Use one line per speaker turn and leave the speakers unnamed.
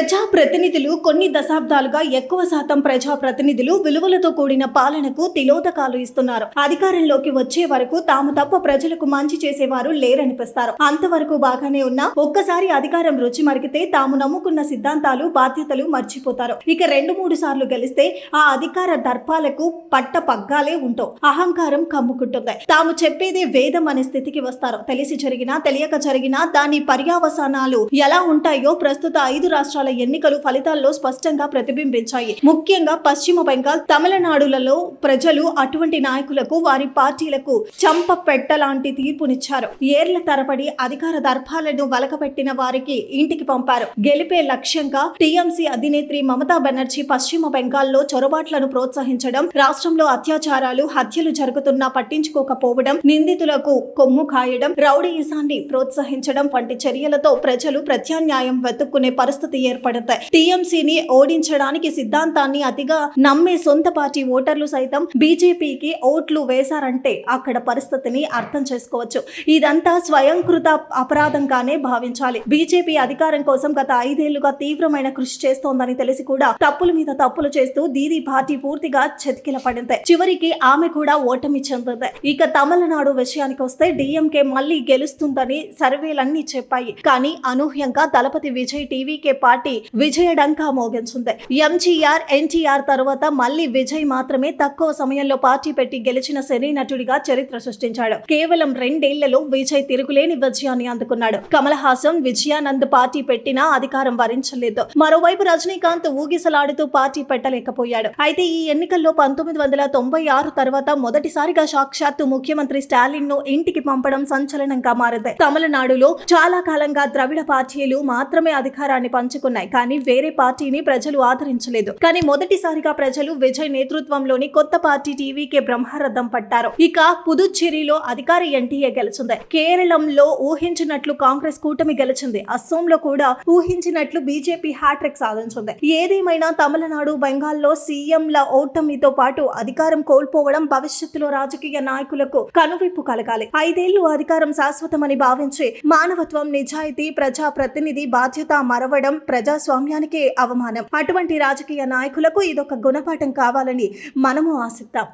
ప్రజాప్రతినిధులు కొన్ని దశాబ్దాలుగా ఎక్కువ శాతం ప్రజాప్రతినిధులు విలువలతో కూడిన పాలనకు తిలోదకాలు ఇస్తున్నారు. అధికారంలోకి వచ్చే వరకు తాము తప్ప ప్రజలకు మంచి చేసేవారు లేరనిపిస్తారు. అంతవరకు బాగానే ఉన్నా ఒక్కసారి అధికారం రుచి మరిగితే తాము నమ్ముకున్న సిద్ధాంతాలు, బాధ్యతలు మర్చిపోతారు. ఇక 2-3 సార్లు గెలిస్తే ఆ అధికార దర్పాలకు పట్ట పగ్గాలే ఉంటావు. అహంకారం కమ్ముకుంటుంది. తాము చెప్పేదే వేదం అనే స్థితికి వస్తారు. తెలిసి జరిగినా తెలియక జరిగినా దాని పర్యావసానాలు ఎలా ఉంటాయో ప్రస్తుత 5 రాష్ట్రాల ఎన్నికలు ఫలితాల్లో స్పష్టంగా ప్రతిబింబించాయి. ముఖ్యంగా పశ్చిమ బెంగాల్, తమిళనాడులలో ప్రజలు అటువంటి నాయకులకు, వారి పార్టీలకు చంప పెట్టలాంటి తీర్పునిచ్చారు. ఏర్ల తరబడి అధికార దర్పాలను వలకపెట్టిన వారికి ఇంటికి పంపారు. గెలిపే లక్ష్యంగా టీఎంసీ అధినేత్రి మమతా బెనర్జీ పశ్చిమ బెంగాల్లో చొరబాట్లను ప్రోత్సహించడం, రాష్ట్రంలో అత్యాచారాలు, హత్యలు జరుగుతున్నా పట్టించుకోకపోవడం, నిందితులకు కొమ్ము కాయడం, రౌడీయిజాన్ని ప్రోత్సహించడం వంటి చర్యలతో ప్రజలు ప్రత్యామ్నాయం వెతుక్కునే పరిస్థితి ఏర్పడతాయి. టీఎంసీని ఓడించడానికి సిద్ధాంతాన్ని అతిగా నమ్మే సొంత పార్టీ ఓటర్లు సైతం బీజేపీకి ఓట్లు వేశారంటే అక్కడ పరిస్థితిని అర్థం చేసుకోవచ్చు. ఇదంతా స్వయంకృత అపరాధంగానే భావించాలి. బీజేపీ అధికారం కోసం గత 5 ఏళ్లుగా తీవ్రమైన కృషి చేస్తోందని తెలిసి కూడా తప్పుల మీద తప్పులు చేస్తూ దీదీ పార్టీ పూర్తిగా చతికిల పడింది. చివరికి ఆమె కూడా ఓటమి చెందింది. ఇక తమిళనాడు విషయానికి వస్తే డీఎంకే మళ్లీ గెలుస్తుందని సర్వేలన్నీ చెప్పాయి. కానీ అనూహ్యంగా దళపతి విజయ్ టీవీకే పార్టీ విజయడంకా మోగించింది. ఎంజీఆర్, ఎన్టీఆర్ తర్వాత మళ్లీ విజయ్ మాత్రమే తక్కువ సమయంలో పార్టీ పెట్టి గెలిచిన సినీ నటుడిగా చరిత్ర సృష్టించాడు. కేవలం 2 ఏళ్లలో విజయ్ తిరుగులేని విజయాన్ని అందుకున్నాడు. కమల్ హాసన్, విజయానంద్ పార్టీ పెట్టినా అధికారం వరించలేదు. మరోవైపు రజనీకాంత్ ఊగిసలాడుతూ పార్టీ పెట్టలేకపోయాడు. అయితే ఈ ఎన్నికల్లో 1996 తర్వాత మొదటిసారిగా సాక్షాత్తు ముఖ్యమంత్రి స్టాలిన్ ను ఇంటికి పంపడం సంచలనంగా మారింది. తమిళనాడులో చాలా కాలంగా ద్రవిడ పార్టీలు మాత్రమే అధికారాన్ని పంచుకున్నాయి. కానీ వేరే పార్టీని ప్రజలు ఆదరించలేదు. కానీ మొదటిసారిగా ప్రజలు విజయ్ నేతృత్వంలోని కొత్త పార్టీ టీవీకే బ్రహ్మరథం పట్టారు. ఇక పుదుచ్చేరిలో అధికార ఎన్టీఏ గెలిచింది. కేరళంలో ఊహించినట్లు కాంగ్రెస్ కూటమి గెలిచింది. అస్సోంలో కూడా ఊహించినట్లు బీజేపీ హ్యాట్రిక్ సాధించింది. ఏదేమైనా తమిళనాడు, బెంగాల్లో సీఎంల ఓటమితో పాటు అధికారం కోల్పోవడం భవిష్యత్తులో రాజకీయ నాయకులకు కనువిప్పు కలగాలి. 5 ఏళ్లు అధికారం శాశ్వతమని భావించి మానవత్వం, నిజాయితీ, ప్రజా ప్రతినిధి బాధ్యత మరవడం ప్రజాస్వామ్యానికే అవమానం. అటువంటి రాజకీయ నాయకులకు ఇదొక గుణపాఠం కావాలని మనము ఆశిద్దాం.